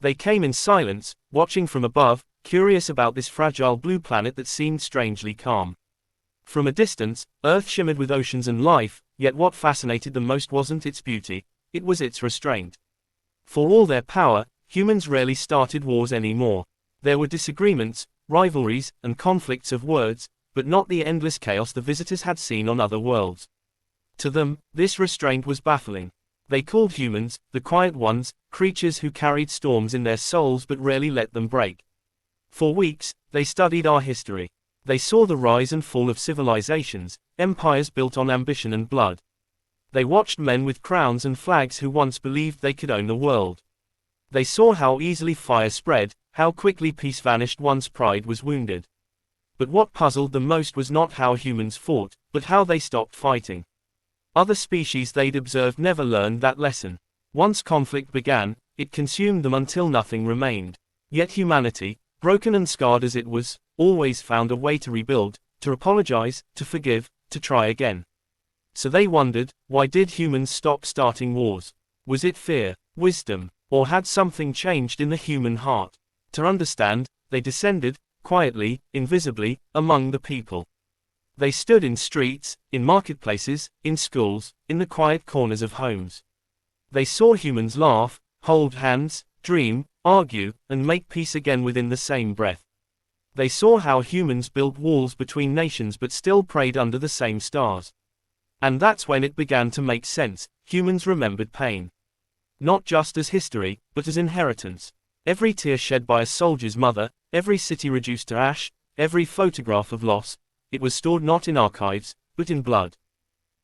They came in silence, watching from above, curious about this fragile blue planet that seemed strangely calm. From a distance, Earth shimmered with oceans and life, yet what fascinated them most wasn't its beauty, it was its restraint. For all their power, humans rarely started wars anymore. There were disagreements, rivalries, and conflicts of words, but not the endless chaos the visitors had seen on other worlds. To them, this restraint was baffling. They called humans, the quiet ones, creatures who carried storms in their souls but rarely let them break. For weeks, they studied our history. They saw the rise and fall of civilizations, empires built on ambition and blood. They watched men with crowns and flags who once believed they could own the world. They saw how easily fire spread, how quickly peace vanished once pride was wounded. But what puzzled them most was not how humans fought, but how they stopped fighting. Other species they'd observed never learned that lesson. Once conflict began, it consumed them until nothing remained. Yet humanity, broken and scarred as it was, always found a way to rebuild, to apologize, to forgive, to try again. So they wondered, why did humans stop starting wars? Was it fear, wisdom, or had something changed in the human heart? To understand, they descended, quietly, invisibly, among the people. They stood in streets, in marketplaces, in schools, in the quiet corners of homes. They saw humans laugh, hold hands, dream, argue, and make peace again within the same breath. They saw how humans built walls between nations but still prayed under the same stars. And that's when it began to make sense. Humans remembered pain. Not just as history, but as inheritance. Every tear shed by a soldier's mother, every city reduced to ash, every photograph of loss, it was stored not in archives, but in blood.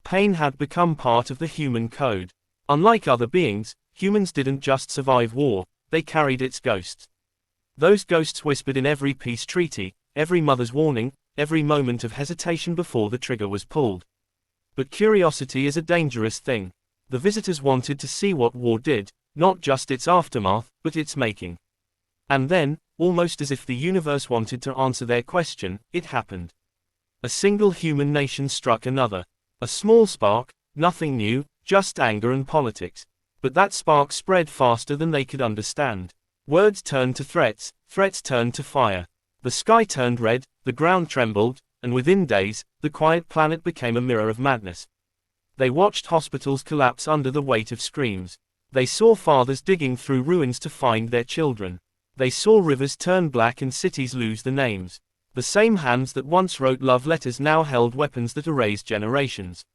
Pain had become part of the human code. Unlike other beings, humans didn't just survive war, they carried its ghosts. Those ghosts whispered in every peace treaty, every mother's warning, every moment of hesitation before the trigger was pulled. But curiosity is a dangerous thing. The visitors wanted to see what war did, not just its aftermath, but its making. And then, almost as if the universe wanted to answer their question, it happened. A single human nation struck another. A small spark, nothing new, just anger and politics. But that spark spread faster than they could understand. Words turned to threats, threats turned to fire. The sky turned red, the ground trembled, and within days, the quiet planet became a mirror of madness. They watched hospitals collapse under the weight of screams. They saw fathers digging through ruins to find their children. They saw rivers turn black and cities lose their names. The same hands that once wrote love letters now held weapons that erased generations.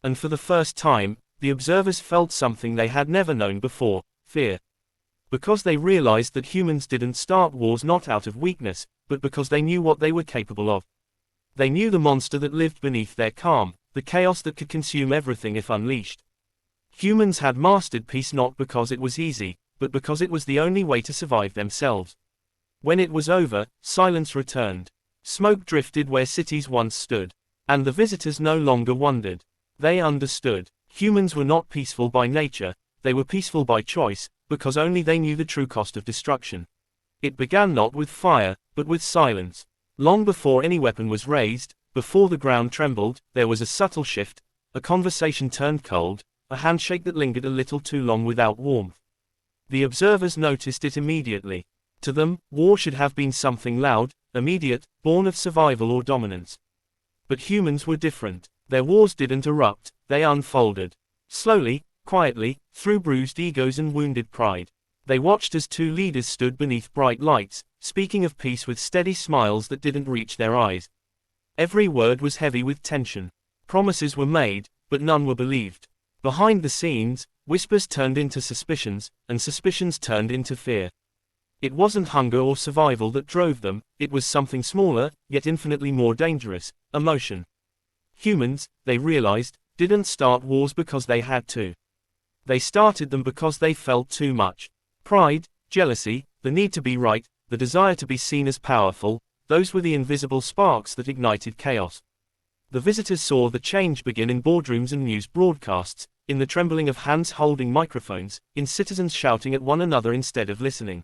And for the first time, the observers felt something they had never known before, fear. Because they realized that humans didn't start wars not out of weakness, but because they knew what they were capable of. They knew the monster that lived beneath their calm, the chaos that could consume everything if unleashed. Humans had mastered peace not because it was easy, but because it was the only way to survive themselves. When it was over, silence returned. Smoke drifted where cities once stood. And the visitors no longer wondered. They understood. Humans were not peaceful by nature, they were peaceful by choice, because only they knew the true cost of destruction. It began not with fire, but with silence. Long before any weapon was raised, before the ground trembled, there was a subtle shift, a conversation turned cold, a handshake that lingered a little too long without warmth. The observers noticed it immediately. To them, war should have been something loud, immediate, born of survival or dominance. But humans were different. Their wars didn't erupt, they unfolded. Slowly, quietly, through bruised egos and wounded pride. They watched as two leaders stood beneath bright lights, speaking of peace with steady smiles that didn't reach their eyes. Every word was heavy with tension. Promises were made, but none were believed. Behind the scenes, whispers turned into suspicions, and suspicions turned into fear. It wasn't hunger or survival that drove them, it was something smaller, yet infinitely more dangerous, emotion. Humans, they realized, didn't start wars because they had to. They started them because they felt too much. Pride, jealousy, the need to be right, the desire to be seen as powerful, those were the invisible sparks that ignited chaos. The visitors saw the change begin in boardrooms and news broadcasts, in the trembling of hands holding microphones, in citizens shouting at one another instead of listening.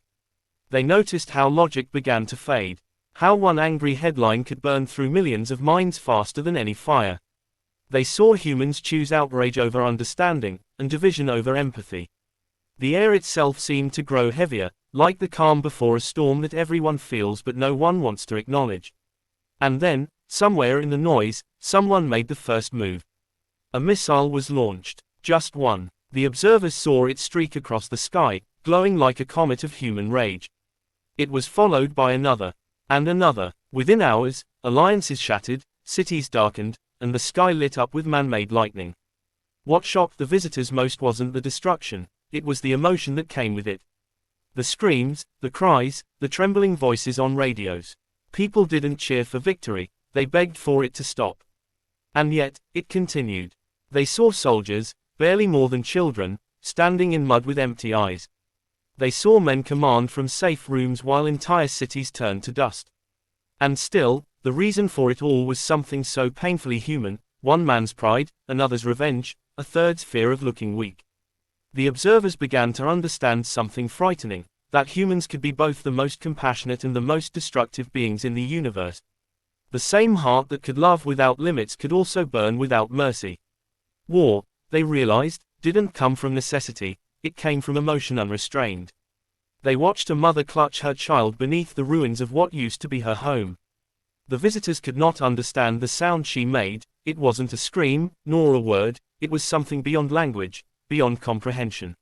They noticed how logic began to fade, how one angry headline could burn through millions of minds faster than any fire. They saw humans choose outrage over understanding, and division over empathy. The air itself seemed to grow heavier, like the calm before a storm that everyone feels but no one wants to acknowledge. And then, somewhere in the noise, someone made the first move. A missile was launched. Just one. The observers saw it streak across the sky, glowing like a comet of human rage. It was followed by another. And another. Within hours, alliances shattered, cities darkened, and the sky lit up with man-made lightning. What shocked the visitors most wasn't the destruction, it was the emotion that came with it. The screams, the cries, the trembling voices on radios. People didn't cheer for victory, they begged for it to stop. And yet, it continued. They saw soldiers, barely more than children, standing in mud with empty eyes. They saw men command from safe rooms while entire cities turned to dust. And still, the reason for it all was something so painfully human, one man's pride, another's revenge, a third's fear of looking weak. The observers began to understand something frightening, that humans could be both the most compassionate and the most destructive beings in the universe. The same heart that could love without limits could also burn without mercy. War, they realized, didn't come from necessity, it came from emotion unrestrained. They watched a mother clutch her child beneath the ruins of what used to be her home. The visitors could not understand the sound she made, it wasn't a scream, nor a word, it was something beyond language, beyond comprehension.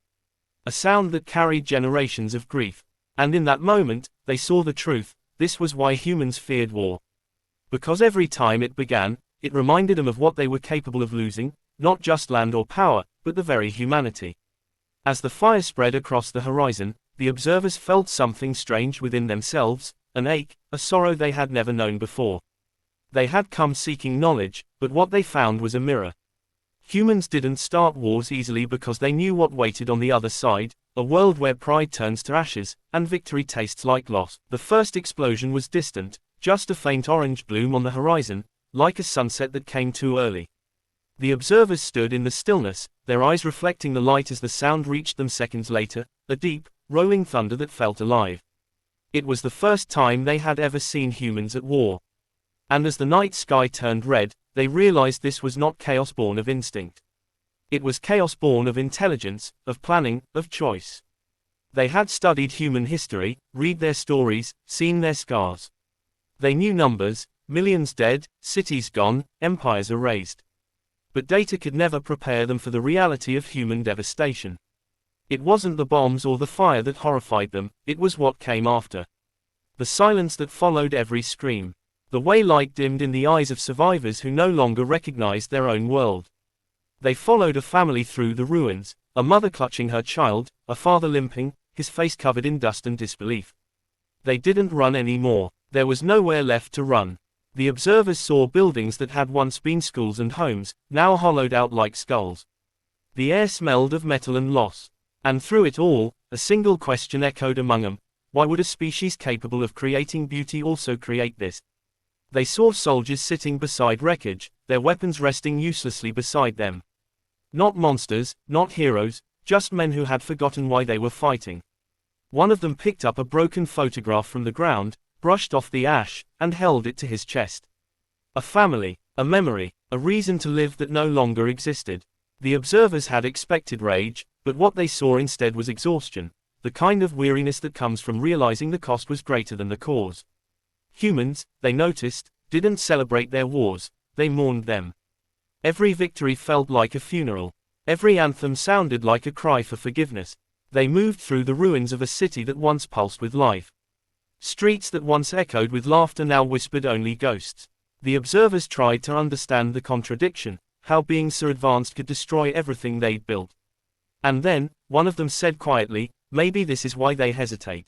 A sound that carried generations of grief. And in that moment, they saw the truth, this was why humans feared war. Because every time it began, it reminded them of what they were capable of losing, not just land or power, but the very humanity. As the fire spread across the horizon, the observers felt something strange within themselves, an ache, a sorrow they had never known before. They had come seeking knowledge, but what they found was a mirror. Humans didn't start wars easily because they knew what waited on the other side, a world where pride turns to ashes, and victory tastes like loss. The first explosion was distant, just a faint orange bloom on the horizon, like a sunset that came too early. The observers stood in the stillness, their eyes reflecting the light as the sound reached them seconds later, a deep, rolling thunder that felt alive. It was the first time they had ever seen humans at war. And as the night sky turned red, they realized this was not chaos born of instinct. It was chaos born of intelligence, of planning, of choice. They had studied human history, read their stories, seen their scars. They knew numbers, millions dead, cities gone, empires erased. But data could never prepare them for the reality of human devastation. It wasn't the bombs or the fire that horrified them, it was what came after. The silence that followed every scream. The way light dimmed in the eyes of survivors who no longer recognized their own world. They followed a family through the ruins, a mother clutching her child, a father limping, his face covered in dust and disbelief. They didn't run anymore, there was nowhere left to run. The observers saw buildings that had once been schools and homes, now hollowed out like skulls. The air smelled of metal and loss. And through it all, a single question echoed among them: why would a species capable of creating beauty also create this? They saw soldiers sitting beside wreckage, their weapons resting uselessly beside them. Not monsters, not heroes, just men who had forgotten why they were fighting. One of them picked up a broken photograph from the ground, brushed off the ash, and held it to his chest. A family, a memory, a reason to live that no longer existed. The observers had expected rage, but what they saw instead was exhaustion, the kind of weariness that comes from realizing the cost was greater than the cause. Humans, they noticed, didn't celebrate their wars, they mourned them. Every victory felt like a funeral. Every anthem sounded like a cry for forgiveness. They moved through the ruins of a city that once pulsed with life. Streets that once echoed with laughter now whispered only ghosts. The observers tried to understand the contradiction, how being so advanced could destroy everything they'd built. And then, one of them said quietly, maybe this is why they hesitate.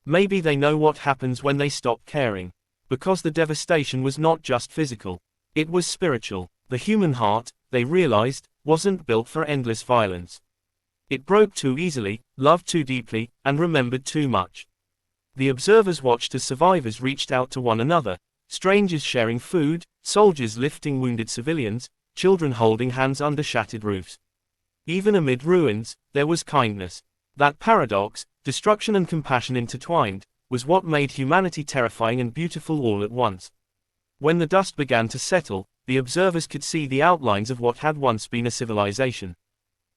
Maybe they know what happens when they stop caring. Because the devastation was not just physical. It was spiritual. The human heart, they realized, wasn't built for endless violence. It broke too easily, loved too deeply, and remembered too much. The observers watched as survivors reached out to one another, strangers sharing food, soldiers lifting wounded civilians, children holding hands under shattered roofs. Even amid ruins, there was kindness. That paradox, destruction and compassion intertwined, was what made humanity terrifying and beautiful all at once. When the dust began to settle, the observers could see the outlines of what had once been a civilization.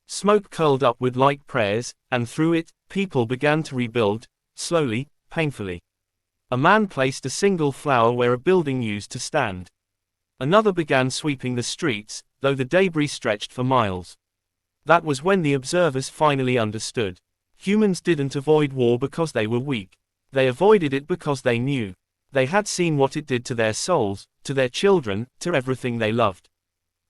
Smoke curled upward like prayers, and through it, People began to rebuild, slowly, painfully. A man placed a single flower where a building used to stand. Another began sweeping the streets, though the debris stretched for miles. That was when the observers finally understood. Humans didn't avoid war because they were weak. They avoided it because they knew. They had seen what it did to their souls, to their children, to everything they loved.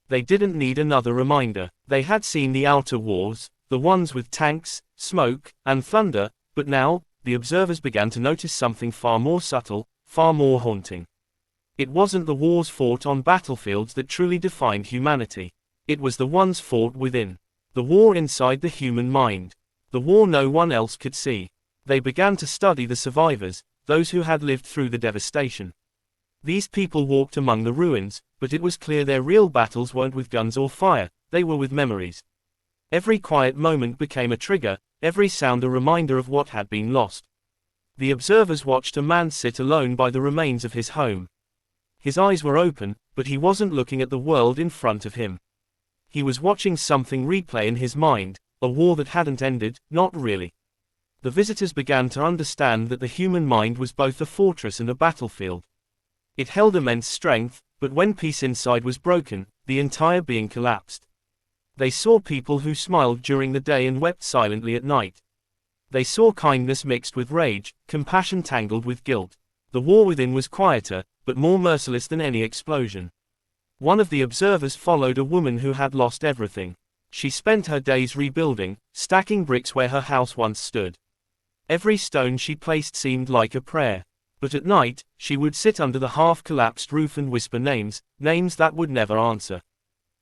They didn't need another reminder. They had seen the outer wars, the ones with tanks, smoke, and thunder, but now, the observers began to notice something far more subtle, far more haunting. It wasn't the wars fought on battlefields that truly defined humanity. It was the ones fought within. The war inside the human mind. The war no one else could see. They began to study the survivors, those who had lived through the devastation. These people walked among the ruins, but it was clear their real battles weren't with guns or fire, they were with memories. Every quiet moment became a trigger, every sound a reminder of what had been lost. The observers watched a man sit alone by the remains of his home. His eyes were open, but he wasn't looking at the world in front of him. He was watching something replay in his mind, a war that hadn't ended, not really. The visitors began to understand that the human mind was both a fortress and a battlefield. It held immense strength, but when peace inside was broken, the entire being collapsed. They saw people who smiled during the day and wept silently at night. They saw kindness mixed with rage, compassion tangled with guilt. The war within was quieter, but more merciless than any explosion. One of the observers followed a woman who had lost everything. She spent her days rebuilding, stacking bricks where her house once stood. Every stone she placed seemed like a prayer. But at night, she would sit under the half-collapsed roof and whisper names that would never answer.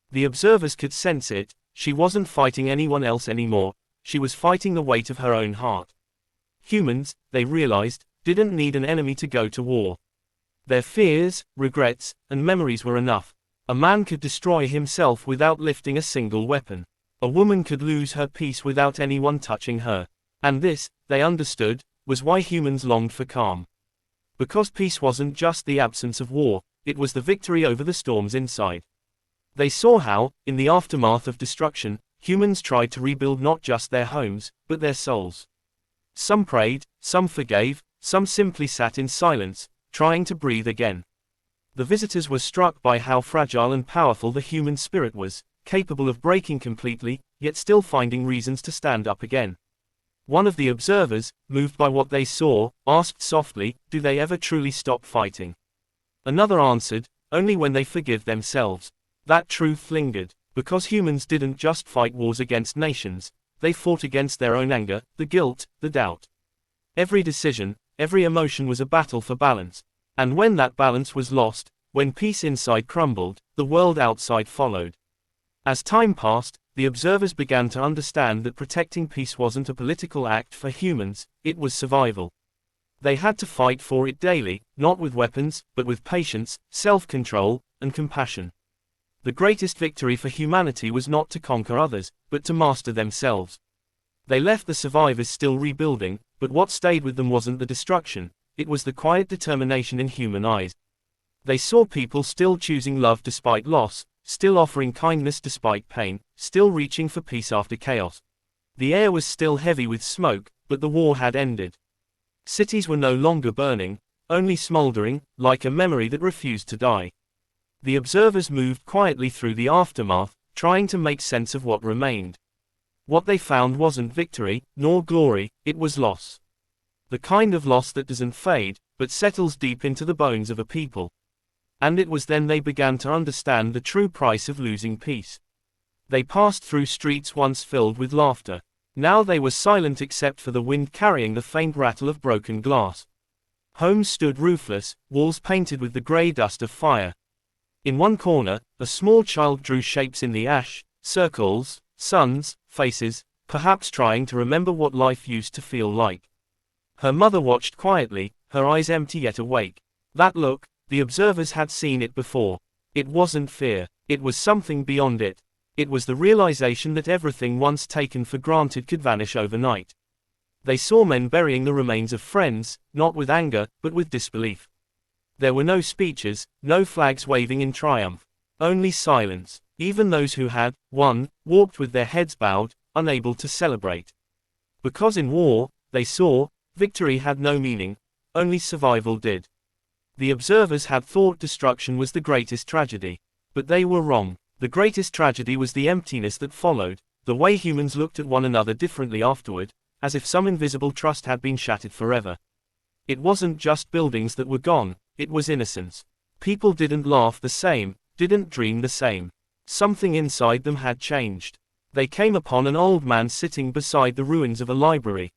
The observers could sense it. She wasn't fighting anyone else anymore, she was fighting the weight of her own heart. Humans, they realized, didn't need an enemy to go to war. Their fears, regrets, and memories were enough. A man could destroy himself without lifting a single weapon. A woman could lose her peace without anyone touching her. And this, they understood, was why humans longed for calm. Because peace wasn't just the absence of war, it was the victory over the storms inside. They saw how, in the aftermath of destruction, humans tried to rebuild not just their homes, but their souls. Some prayed, some forgave, some simply sat in silence, trying to breathe again. The visitors were struck by how fragile and powerful the human spirit was, capable of breaking completely, yet still finding reasons to stand up again. One of the observers, moved by what they saw, asked softly, "Do they ever truly stop fighting?" Another answered, "Only when they forgive themselves." That truth lingered, because humans didn't just fight wars against nations, they fought against their own anger, the guilt, the doubt. Every decision, every emotion was a battle for balance. And when that balance was lost, when peace inside crumbled, the world outside followed. As time passed, the observers began to understand that protecting peace wasn't a political act for humans, it was survival. They had to fight for it daily, not with weapons, but with patience, self-control, and compassion. The greatest victory for humanity was not to conquer others, but to master themselves. They left the survivors still rebuilding, but what stayed with them wasn't the destruction, it was the quiet determination in human eyes. They saw people still choosing love despite loss, still offering kindness despite pain, still reaching for peace after chaos. The air was still heavy with smoke, but the war had ended. Cities were no longer burning, only smoldering, like a memory that refused to die. The observers moved quietly through the aftermath, trying to make sense of what remained. What they found wasn't victory, nor glory, it was loss. The kind of loss that doesn't fade, but settles deep into the bones of a people. And it was then they began to understand the true price of losing peace. They passed through streets once filled with laughter. Now they were silent except for the wind carrying the faint rattle of broken glass. Homes stood roofless, walls painted with the grey dust of fire. In one corner, a small child drew shapes in the ash, circles, suns, faces, perhaps trying to remember what life used to feel like. Her mother watched quietly, her eyes empty yet awake. That look, the observers had seen it before. It wasn't fear, it was something beyond it. It was the realization that everything once taken for granted could vanish overnight. They saw men burying the remains of friends, not with anger, but with disbelief. There were no speeches, no flags waving in triumph. Only silence. Even those who had won walked with their heads bowed, unable to celebrate. Because in war, they saw, victory had no meaning, only survival did. The observers had thought destruction was the greatest tragedy. But they were wrong. The greatest tragedy was the emptiness that followed, the way humans looked at one another differently afterward, as if some invisible trust had been shattered forever. It wasn't just buildings that were gone, it was innocence. People didn't laugh the same, didn't dream the same. Something inside them had changed. They came upon an old man sitting beside the ruins of a library.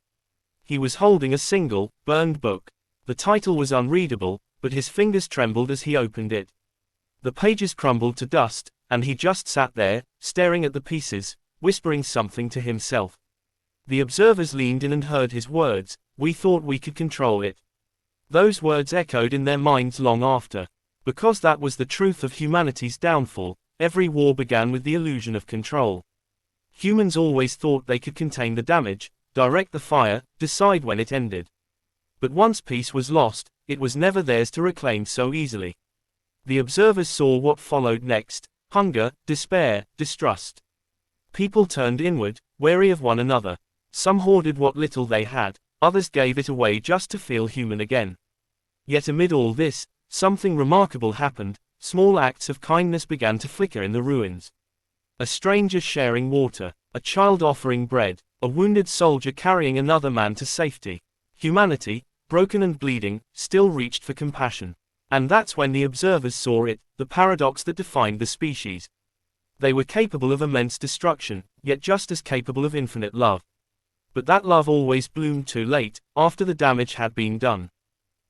He was holding a single, burned book. The title was unreadable, but his fingers trembled as he opened it. The pages crumbled to dust, and he just sat there, staring at the pieces, whispering something to himself. The observers leaned in and heard his words, "We thought we could control it." Those words echoed in their minds long after. Because that was the truth of humanity's downfall, every war began with the illusion of control. Humans always thought they could contain the damage, direct the fire, decide when it ended. But once peace was lost, it was never theirs to reclaim so easily. The observers saw what followed next: hunger, despair, distrust. People turned inward, wary of one another. Some hoarded what little they had, others gave it away just to feel human again. Yet amid all this, something remarkable happened. Small acts of kindness began to flicker in the ruins. A stranger sharing water, a child offering bread, a wounded soldier carrying another man to safety. Humanity, broken and bleeding, still reached for compassion. And that's when the observers saw it, the paradox that defined the species. They were capable of immense destruction, yet just as capable of infinite love. But that love always bloomed too late, after the damage had been done.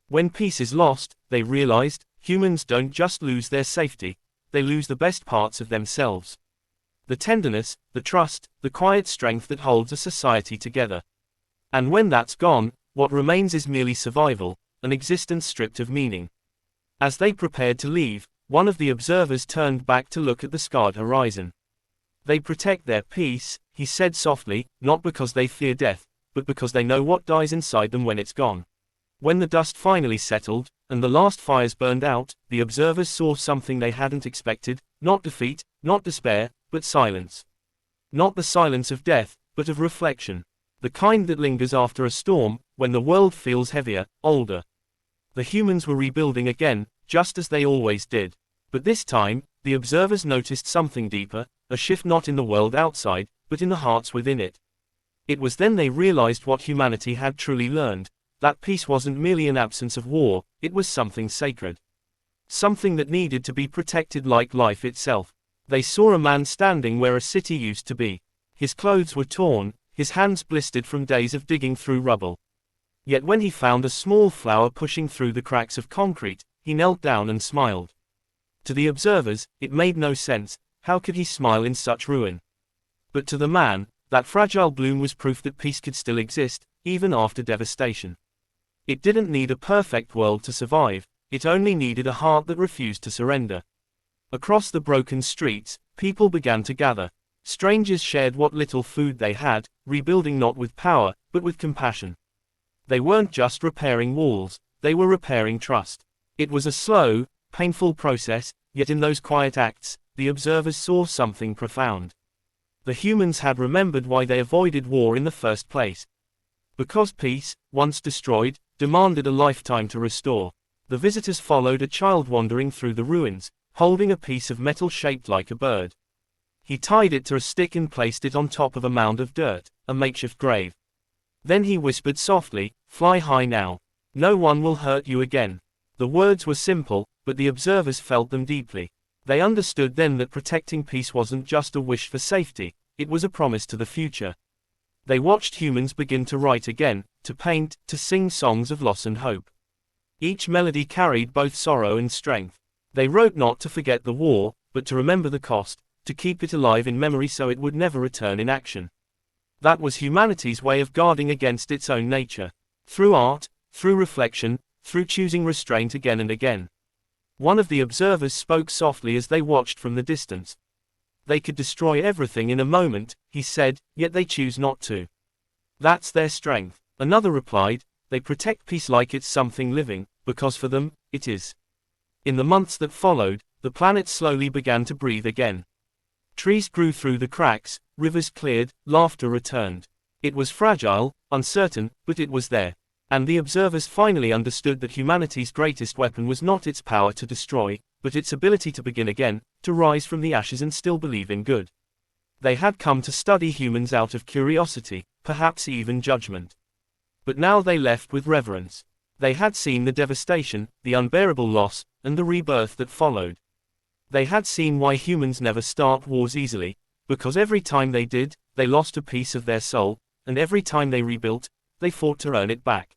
When peace is lost, they realized, humans don't just lose their safety, they lose the best parts of themselves. The tenderness, the trust, the quiet strength that holds a society together. And when that's gone, what remains is merely survival, an existence stripped of meaning. As they prepared to leave, one of the observers turned back to look at the scarred horizon. "They protect their peace," he said softly, "not because they fear death, but because they know what dies inside them when it's gone." When the dust finally settled, and the last fires burned out, the observers saw something they hadn't expected: not defeat, not despair, but silence. Not the silence of death, but of reflection. The kind that lingers after a storm, when the world feels heavier, older. The humans were rebuilding again, just as they always did. But this time, the observers noticed something deeper, a shift not in the world outside, but in the hearts within it. It was then they realized what humanity had truly learned, that peace wasn't merely an absence of war, it was something sacred. Something that needed to be protected like life itself. They saw a man standing where a city used to be. His clothes were torn, his hands blistered from days of digging through rubble. Yet when he found a small flower pushing through the cracks of concrete, he knelt down and smiled. To the observers, it made no sense, how could he smile in such ruin? But to the man, that fragile bloom was proof that peace could still exist, even after devastation. It didn't need a perfect world to survive, it only needed a heart that refused to surrender. Across the broken streets, people began to gather. Strangers shared what little food they had, rebuilding not with power, but with compassion. They weren't just repairing walls, they were repairing trust. It was a slow, painful process, yet in those quiet acts, the observers saw something profound. The humans had remembered why they avoided war in the first place. Because peace, once destroyed, demanded a lifetime to restore. The visitors followed a child wandering through the ruins, holding a piece of metal shaped like a bird. He tied it to a stick and placed it on top of a mound of dirt, a makeshift grave. Then he whispered softly, "Fly high now. No one will hurt you again." The words were simple, but the observers felt them deeply. They understood then that protecting peace wasn't just a wish for safety, it was a promise to the future. They watched humans begin to write again, to paint, to sing songs of loss and hope. Each melody carried both sorrow and strength. They wrote not to forget the war, but to remember the cost, to keep it alive in memory so it would never return in action. That was humanity's way of guarding against its own nature. Through art, through reflection, through choosing restraint again and again. One of the observers spoke softly as they watched from the distance. "They could destroy everything in a moment," he said, "yet they choose not to. That's their strength." Another replied, "They protect peace like it's something living, because for them, it is." In the months that followed, the planet slowly began to breathe again. Trees grew through the cracks, rivers cleared, laughter returned. It was fragile, uncertain, but it was there. And the observers finally understood that humanity's greatest weapon was not its power to destroy, but its ability to begin again, to rise from the ashes and still believe in good. They had come to study humans out of curiosity, perhaps even judgment. But now they left with reverence. They had seen the devastation, the unbearable loss, and the rebirth that followed. They had seen why humans never start wars easily, because every time they did, they lost a piece of their soul, and every time they rebuilt, they fought to earn it back.